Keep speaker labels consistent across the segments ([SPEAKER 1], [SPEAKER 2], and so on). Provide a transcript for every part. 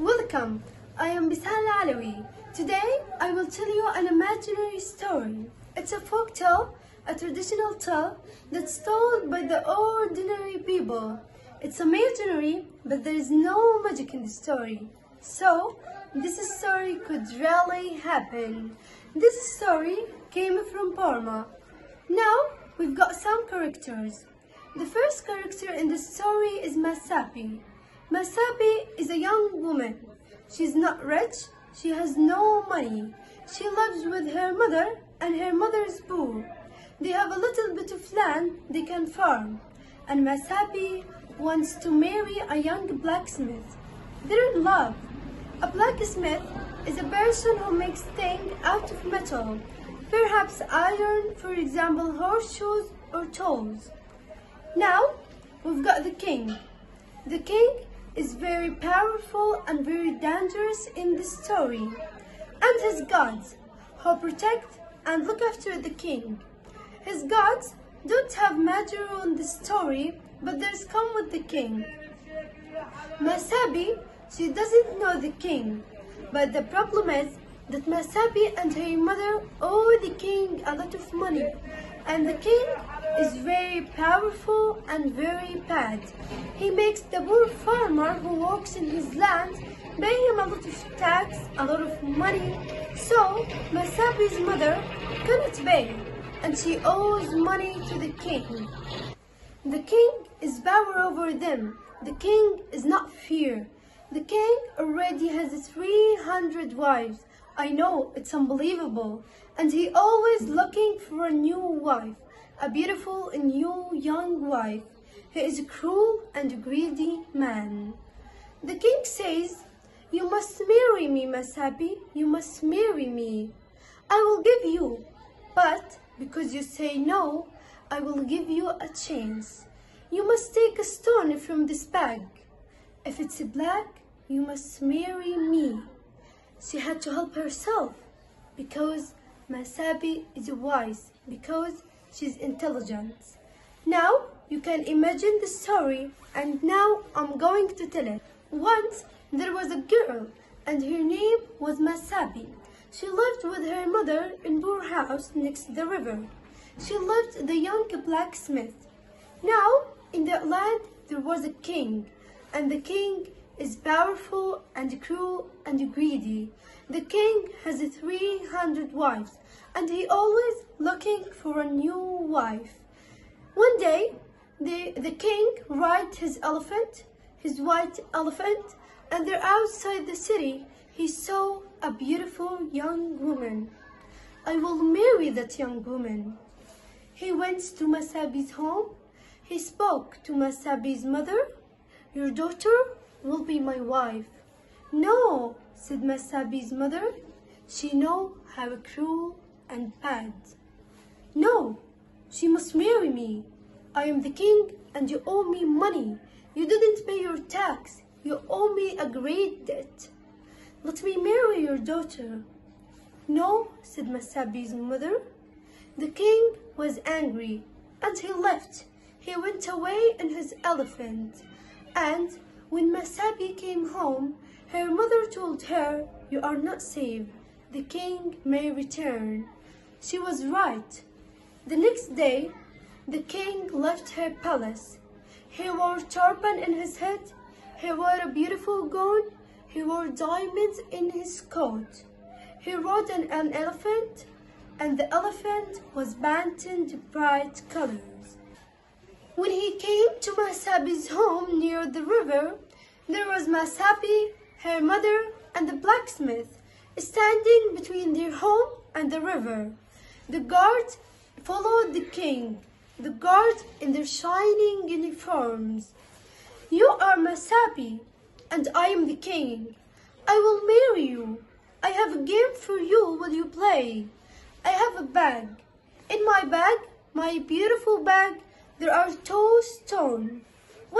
[SPEAKER 1] Welcome, I am Besan. Today I will tell you an imaginary story. It's a folk tale, a traditional tale that's told by the ordinary people. It's imaginary, but there is no magic in the story. So, this story could really happen. This story came from Burma. Now, we've got some characters. The first character in the story is Ma Sabe. Ma Sabe is a young woman. She's not rich, she has no money. She lives with her mother and her mother is poor. They have a little bit of land they can farm. And Ma Sabe wants to marry a young blacksmith. They're in love. A blacksmith is a person who makes things out of metal, perhaps iron, for example, horseshoes or tools. Now, we've got the king. The king is very powerful and very dangerous in the story, and his gods who protect and look after the king. His gods don't have major role in the story, but there's come with the king. Ma Sabe, she doesn't know the king, but the problem is that Ma Sabe and her mother owe the king a lot of money, and the king is very powerful and very bad. He makes the poor farmer who works in his land pay him a lot of tax, a lot of money. So Ma Sabe's mother cannot pay, and she owes money to the king. The king is power over them. The king is not fear. The king already has 300 wives. I know, it's unbelievable. And he always looking for a new wife, a beautiful and new young wife. He is a cruel and greedy man. The king says, "You must marry me, Ma Sabe. You must marry me. I will give you, but because you say no, I will give you a chance. You must take a stone from this bag. If it's black, you must marry me." She had to help herself because Ma Sabe is wise, because she's intelligent. Now you can imagine the story, and now I'm going to tell it. Once there was a girl, and her name was Ma Sabe. She lived with her mother in a poor house next the river. She loved the young blacksmith. Now in that land there was a king, and the king is powerful and cruel and greedy. The king has 300 wives, and he always looking for a new wife. One day, the king rides his elephant, his white elephant, and they're outside the city. He saw a beautiful young woman. "I will marry that young woman." He went to Ma Sabe's home. He spoke to Ma Sabe's mother. "Your daughter will be my wife." "No," said Ma Sabe's mother. She know how cruel and bad. "No, she must marry me. I am the king and you owe me money. You didn't pay your tax. You owe me a great debt. Let me marry your daughter." "No," said Ma Sabe's mother. The king was angry and he left. He went away in his elephant, and when Ma Sabe came home, her mother told her, "You are not safe. The king may return." She was right. The next day, the king left her palace. He wore a turban in his head. He wore a beautiful gown. He wore diamonds in his coat. He rode an elephant, and the elephant was painted bright colors. When he came to Ma Sabe's home near the river, there was Ma Sabe, her mother, and the blacksmith standing between their home and the river. The guards followed the king, the guards in their shining uniforms. "You are Ma Sabe, and I am the king. I will marry you. I have a game for you. Will you play? I have a bag. In my bag, my beautiful bag, there are 2 stones.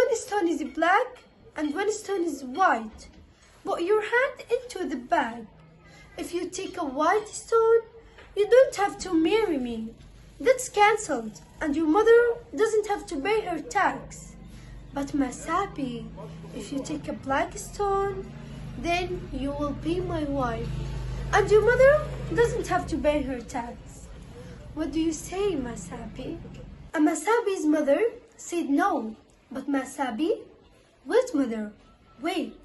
[SPEAKER 1] One stone is black and one stone is white. Put your hand into the bag. If you take a white stone, you don't have to marry me. That's cancelled, and your mother doesn't have to pay her tax. But Ma Sabe, if you take a black stone, then you will be my wife. And your mother doesn't have to pay her tax. What do you say, Ma Sabe? And Ma Sabe's mother said no. But Ma Sabe, wait, mother, wait.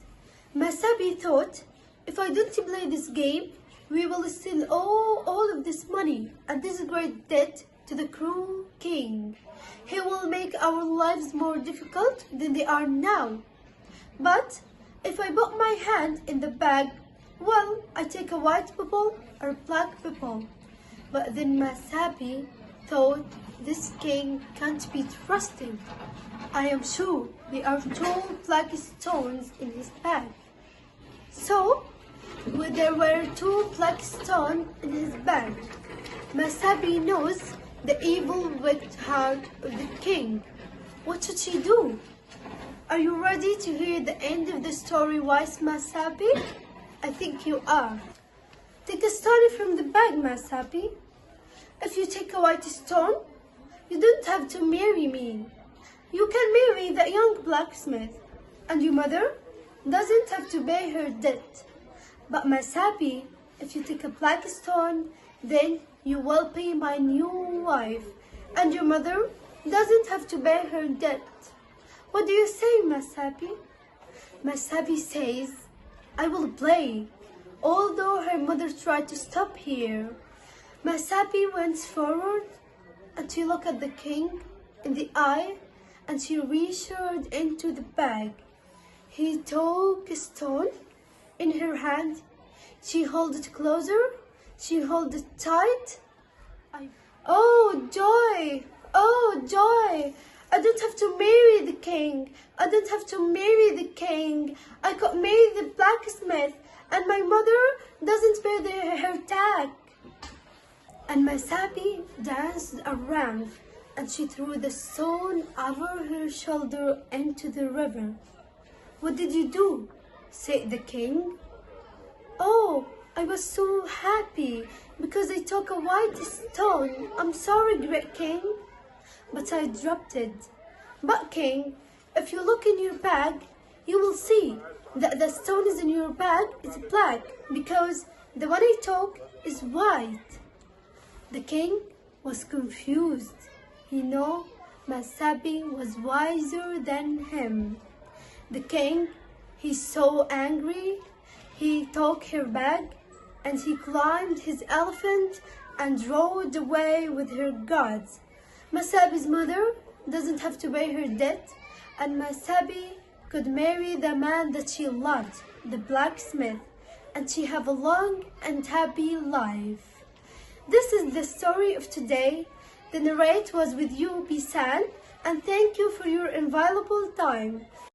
[SPEAKER 1] Ma Sabe thought, if I don't play this game, we will steal all of this money and this great debt to the cruel king. He will make our lives more difficult than they are now. But if I put my hand in the bag, well, I take a white people or black people. But then Ma Sabe thought, this king can't be trusted. I am sure there are 2 black stones in his bag. So, when there were 2 black stones in his bag, Ma Sabe knows the evil wicked heart of the king. What should she do? Are you ready to hear the end of the story, Wise Ma Sabe? I think you are. Take a stone from the bag, Ma Sabe. If you take a white stone, you don't have to marry me. You can marry the young blacksmith, and your mother doesn't have to pay her debt. But Ma Sabe, if you take a black stone, then you will be my new wife, and your mother doesn't have to pay her debt. What do you say, Ma Sabe? Ma Sabe says, I will play, although her mother tried to stop her. Ma Sabe went forward and she looked at the king in the eye and she reached into the bag. He took a stone in her hand. She held it closer. She held it tight. Oh, joy! Oh, joy! I don't have to marry the king. I don't have to marry the king. I could marry the blacksmith, and my mother doesn't pay her tax. And Ma Sabe danced around, and she threw the stone over her shoulder into the river. What did you do? Said the king. Oh, I was so happy because I took a white stone. I'm sorry, great king. But I dropped it. But king, if you look in your bag, you will see that the stone is in your bag is black because the one I took is white. The king was confused. He knew Ma Sabe was wiser than him. The king, he's so angry. He took her bag and he climbed his elephant and rode away with her guards. Ma Sabe's mother doesn't have to pay her debt, and Ma Sabe could marry the man that she loved, the blacksmith, and she have a long and happy life. This is the story of today. The narrate was with you, Besan, and thank you for your invaluable time.